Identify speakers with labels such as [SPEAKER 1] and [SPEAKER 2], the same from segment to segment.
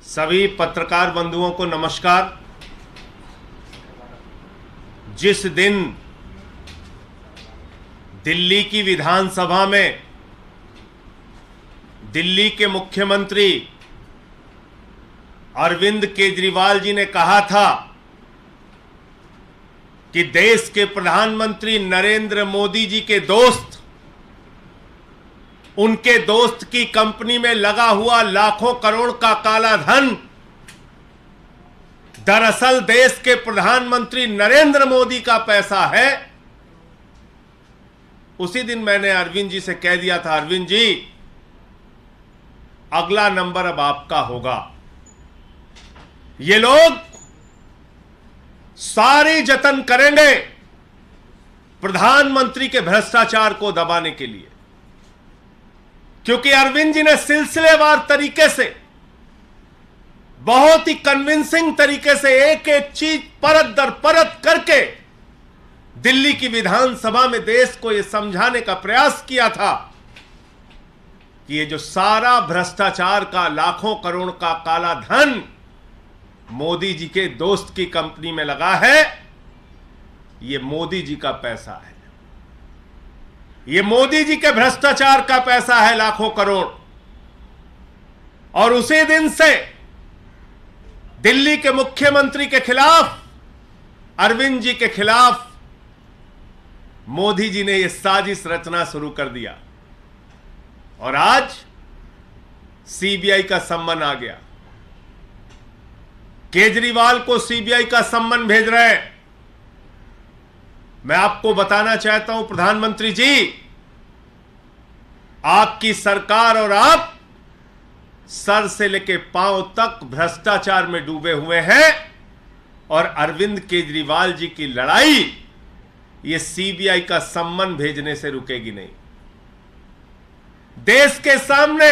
[SPEAKER 1] सभी पत्रकार बंधुओं को नमस्कार। जिस दिन दिल्ली की विधानसभा में दिल्ली के मुख्यमंत्री अरविंद केजरीवाल जी ने कहा था कि देश के प्रधानमंत्री नरेंद्र मोदी जी के दोस्त, उनके दोस्त की कंपनी में लगा हुआ लाखों करोड़ का काला धन दरअसल देश के प्रधानमंत्री नरेंद्र मोदी का पैसा है। उसी दिन मैंने अरविंद जी से कह दिया था, अरविंद जी अगला नंबर अब आपका होगा। ये लोग सारे जतन करेंगे प्रधानमंत्री के भ्रष्टाचार को दबाने के लिए, क्योंकि अरविंद जी ने सिलसिलेवार तरीके से, बहुत ही कन्विंसिंग तरीके से एक एक चीज परत दर परत करके दिल्ली की विधानसभा में देश को यह समझाने का प्रयास किया था कि ये जो सारा भ्रष्टाचार का लाखों करोड़ का काला धन मोदी जी के दोस्त की कंपनी में लगा है, ये मोदी जी का पैसा है, ये मोदी जी के भ्रष्टाचार का पैसा है, लाखों करोड़। और उसी दिन से दिल्ली के मुख्यमंत्री के खिलाफ, अरविंद जी के खिलाफ मोदी जी ने यह साजिश रचना शुरू कर दिया और आज सीबीआई का सम्मन आ गया। केजरीवाल को सीबीआई का सम्मन भेज रहे हैं। मैं आपको बताना चाहता हूं प्रधानमंत्री जी, आपकी सरकार और आप सर से लेकर पांव तक भ्रष्टाचार में डूबे हुए हैं और अरविंद केजरीवाल जी की लड़ाई ये सीबीआई का सम्मन भेजने से रुकेगी नहीं। देश के सामने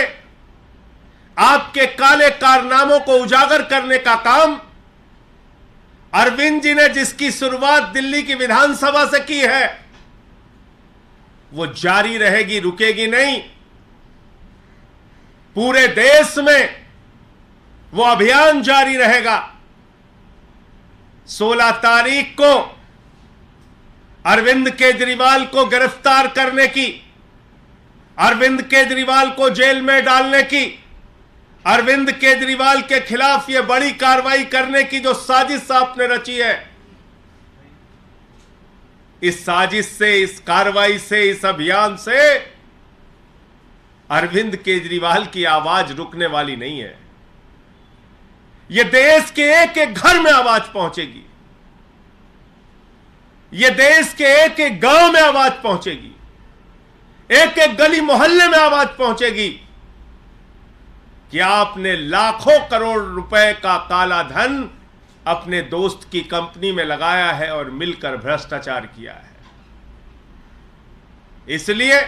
[SPEAKER 1] आपके काले कारनामों को उजागर करने का काम अरविंद जी ने, जिसकी शुरुआत दिल्ली की विधानसभा से की है, वो जारी रहेगी, रुकेगी नहीं। पूरे देश में वो अभियान जारी रहेगा। 16 तारीख को अरविंद केजरीवाल को गिरफ्तार करने की, अरविंद केजरीवाल को जेल में डालने की, अरविंद केजरीवाल के खिलाफ यह बड़ी कार्रवाई करने की जो साजिश आपने रची है, इस साजिश से, इस कार्रवाई से, इस अभियान से अरविंद केजरीवाल की आवाज रुकने वाली नहीं है। यह देश के एक एक घर में आवाज पहुंचेगी, यह देश के एक एक गांव में आवाज पहुंचेगी, एक एक गली मोहल्ले में आवाज पहुंचेगी कि आपने लाखों करोड़ रुपए का काला धन अपने दोस्त की कंपनी में लगाया है और मिलकर भ्रष्टाचार किया है। इसलिए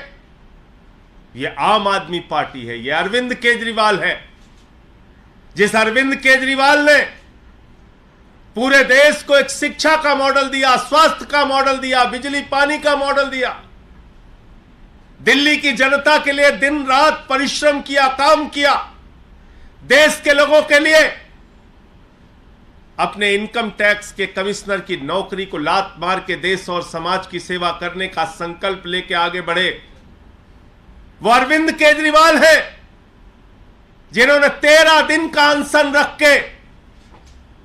[SPEAKER 1] यह आम आदमी पार्टी है, यह अरविंद केजरीवाल है। जिस अरविंद केजरीवाल ने पूरे देश को एक शिक्षा का मॉडल दिया, स्वास्थ्य का मॉडल दिया, बिजली पानी का मॉडल दिया, दिल्ली की जनता के लिए दिन रात परिश्रम किया, काम किया, देश के लोगों के लिए अपने इनकम टैक्स के कमिश्नर की नौकरी को लात मार के देश और समाज की सेवा करने का संकल्प लेके आगे बढ़े, वो अरविंद केजरीवाल है जिन्होंने 13 दिन का अनशन रख के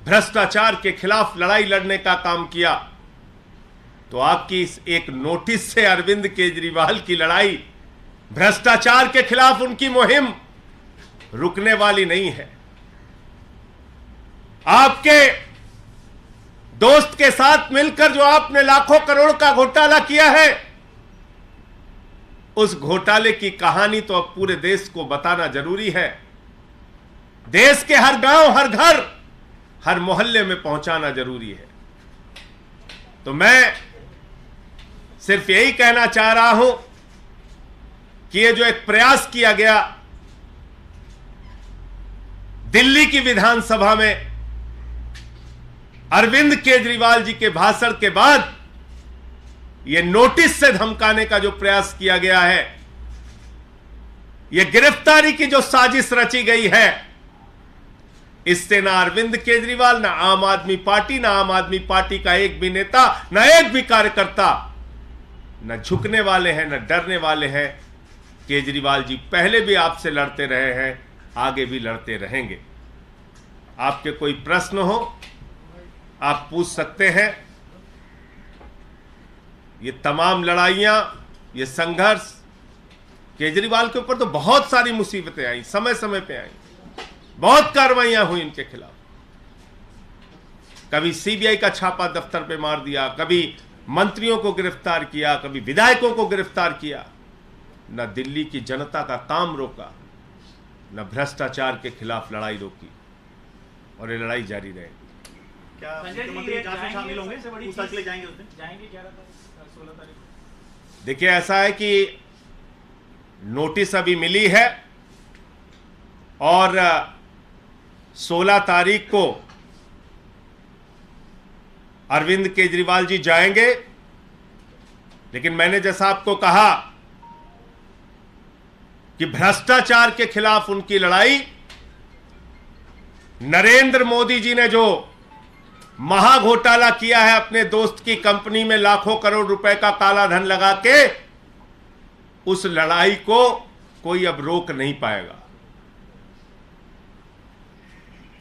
[SPEAKER 1] भ्रष्टाचार के खिलाफ लड़ाई लड़ने का काम किया। तो आपकी इस एक नोटिस से अरविंद केजरीवाल की लड़ाई, भ्रष्टाचार के खिलाफ उनकी मुहिम रुकने वाली नहीं है। आपके दोस्त के साथ मिलकर जो आपने लाखों करोड़ का घोटाला किया है, उस घोटाले की कहानी तो अब पूरे देश को बताना जरूरी है। देश के हर गांव, हर घर, हर मोहल्ले में पहुंचाना जरूरी है। तो मैं सिर्फ यही कहना चाह रहा हूं कि ये जो एक प्रयास किया गया दिल्ली की विधानसभा में अरविंद केजरीवाल जी के भाषण के बाद यह नोटिस से धमकाने का जो प्रयास किया गया है, यह गिरफ्तारी की जो साजिश रची गई है, इससे ना अरविंद केजरीवाल, ना आम आदमी पार्टी, ना आम आदमी पार्टी का एक भी नेता, ना एक भी कार्यकर्ता न झुकने वाले हैं, न डरने वाले हैं। केजरीवाल जी पहले भी आपसे लड़ते रहे हैं, आगे भी लड़ते रहेंगे। आपके कोई प्रश्न हो आप पूछ सकते हैं। ये तमाम लड़ाइयां, ये संघर्ष, केजरीवाल के ऊपर तो बहुत सारी मुसीबतें आई, समय समय पे आई, बहुत कार्रवाइयां हुई इनके खिलाफ। कभी सीबीआई का छापा दफ्तर पे मार दिया, कभी मंत्रियों को गिरफ्तार किया, कभी विधायकों को गिरफ्तार किया। न दिल्ली की जनता का काम रोका, न भ्रष्टाचार के खिलाफ लड़ाई रोकी, और ये लड़ाई जारी रहेगी।
[SPEAKER 2] क्या मुख्यमंत्री जांच में शामिल होंगे? पूछताछ के लिए जाएंगे उस दिन? जाएंगे 16 तारीख को।
[SPEAKER 1] देखिए, ऐसा है कि नोटिस अभी मिली है और 16 तारीख को अरविंद केजरीवाल जी जाएंगे। लेकिन मैंने जैसा आपको कहा कि भ्रष्टाचार के खिलाफ उनकी लड़ाई, नरेंद्र मोदी जी ने जो महाघोटाला किया है, अपने दोस्त की कंपनी में लाखों करोड़ रुपए का काला धन लगा के, उस लड़ाई को कोई अब रोक नहीं पाएगा।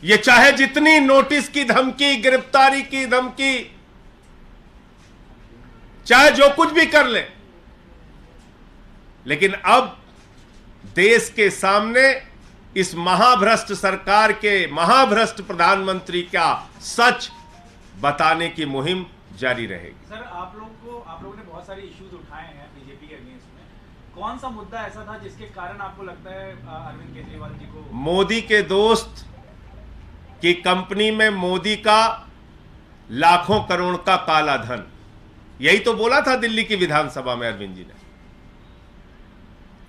[SPEAKER 1] ये चाहे जितनी नोटिस की धमकी, गिरफ्तारी की धमकी, चाहे जो कुछ भी कर ले, लेकिन अब देश के सामने इस महाभ्रष्ट सरकार के, महाभ्रष्ट प्रधानमंत्री का सच बताने की मुहिम जारी रहेगी।
[SPEAKER 2] सर, आप लोगों ने बहुत सारे इश्यूज उठाए हैं बीजेपी के अगेंस्ट में। कौन सा मुद्दा ऐसा था जिसके कारण आपको लगता है अरविंद केजरीवाल जी को?
[SPEAKER 1] मोदी के दोस्त की कंपनी में मोदी का लाखों करोड़ का काला धन, यही तो बोला था दिल्ली की विधानसभा में अरविंद जी ने।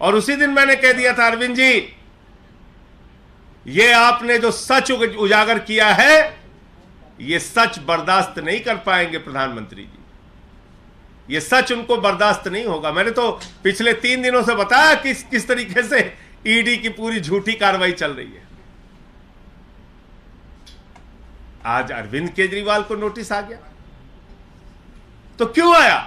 [SPEAKER 1] और उसी दिन मैंने कह दिया था, अरविंद जी, ये आपने जो सच उजागर किया है, ये सच बर्दाश्त नहीं कर पाएंगे प्रधानमंत्री जी। ये सच उनको बर्दाश्त नहीं होगा। मैंने तो पिछले 3 दिनों से बताया किस तरीके से ईडी की पूरी झूठी कार्रवाई चल रही है। आज अरविंद केजरीवाल को नोटिस आ गया, तो क्यों आया?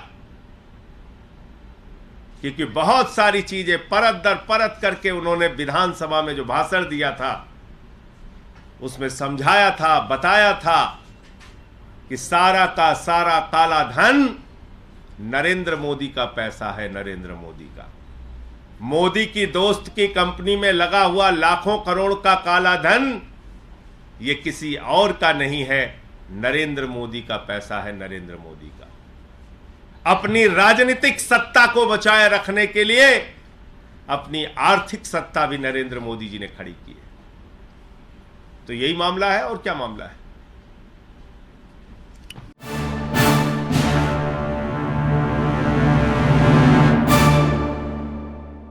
[SPEAKER 1] क्योंकि बहुत सारी चीजें परत दर परत करके उन्होंने विधानसभा में जो भाषण दिया था, उसमें समझाया था, बताया था कि सारा का सारा काला धन नरेंद्र मोदी का पैसा है, नरेंद्र मोदी का। मोदी की दोस्त की कंपनी में लगा हुआ लाखों करोड़ का काला धन ये किसी और का नहीं है, नरेंद्र मोदी का पैसा है, नरेंद्र मोदी का। अपनी राजनीतिक सत्ता को बचाए रखने के लिए अपनी आर्थिक सत्ता भी नरेंद्र मोदी जी ने खड़ी की है। तो यही मामला है, और क्या मामला है?